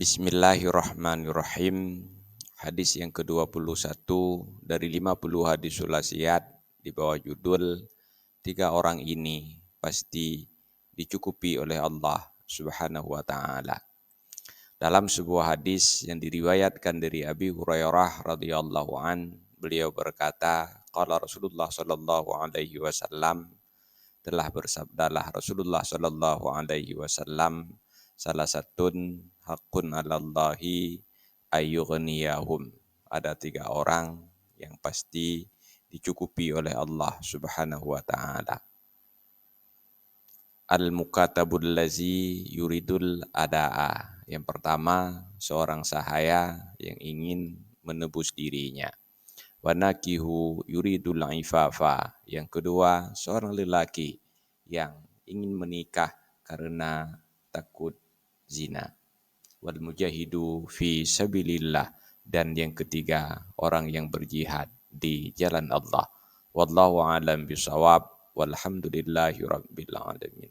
Bismillahirrahmanirrahim. Hadis yang ke-21 dari 50 hadis wasiat di bawah judul 3 orang ini pasti dicukupi oleh Allah Subhanahu wa taala. Dalam sebuah hadis yang diriwayatkan dari Abi Hurairah radhiyallahu an, beliau berkata, qala Rasulullah sallallahu alaihi wasallam, telah bersabdalah Rasulullah sallallahu alaihi wasallam, salah satun hakun 'alallahi ayyughniyahum. Ada 3 orang yang pasti dicukupi oleh Allah Subhanahu wa taala. Al-mukatabul lazi yuridul adaa. Yang pertama, seorang sahaya yang ingin menebus dirinya. Wa nakihu yuridul ifafa. Yang kedua, seorang lelaki yang ingin menikah karena takut zina. Wal mujahidu fi sabilillah. Dan yang ketiga, orang yang berjihad di jalan Allah. Wallahu a'lam bishawab. Walhamdulillahi rabbil alamin.